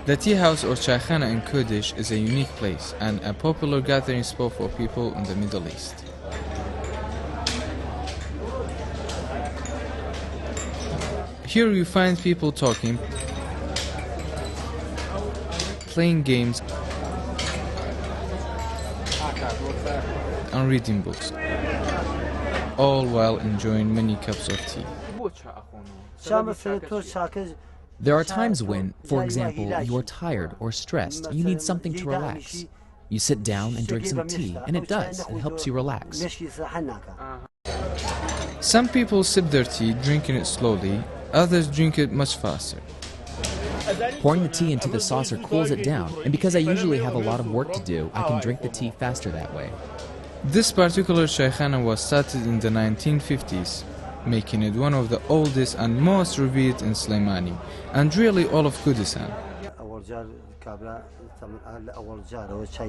The tea house or Chaikhana in Kurdish is a unique place and a popular gathering spot for people in the Middle East. Here you find people talking, playing games, and reading books, all while enjoying many cups of tea. There are times when, for example, you're tired or stressed, you need something to relax. You sit down and drink some tea, and it does. It helps you relax. Some people sip their tea, drinking it slowly, others drink it much faster. Pouring the tea into the saucer cools it down, and because I usually have a lot of work to do, I can drink the tea faster that way. This particular Chaikhana was started in the 1950s, making it one of the oldest and most revered in Sulaimaniyah, and really all of Kurdistan.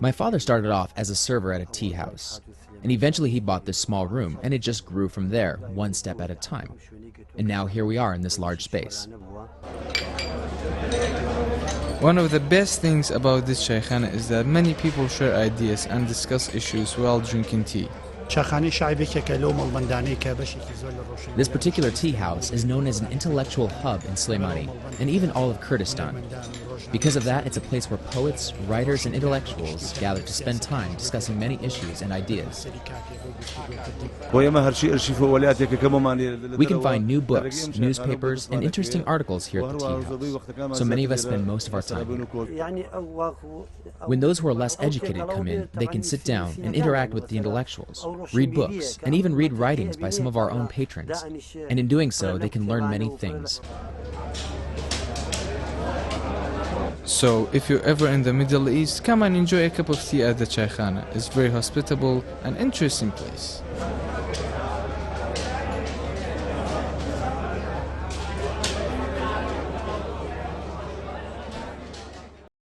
My father started off as a server at a tea house, and eventually he bought this small room, and it just grew from there, one step at a time. And now here we are in this large space. One of the best things about this Chaikhana is that many people share ideas and discuss issues while drinking tea. This particular tea house is known as an intellectual hub in Sulaimaniyah, and even all of Kurdistan. Because of that, it's a place where poets, writers, and intellectuals gather to spend time discussing many issues and ideas. We can find new books, newspapers, and interesting articles here at the tea house, so many of us spend most of our time here. When those who are less educated come in, they can sit down and interact with the intellectuals, read books, and even read writings by some of our own patrons. And in doing so, they can learn many things. So, if you're ever in the Middle East, come and enjoy a cup of tea at the Chaikhana. It's a very hospitable and interesting place.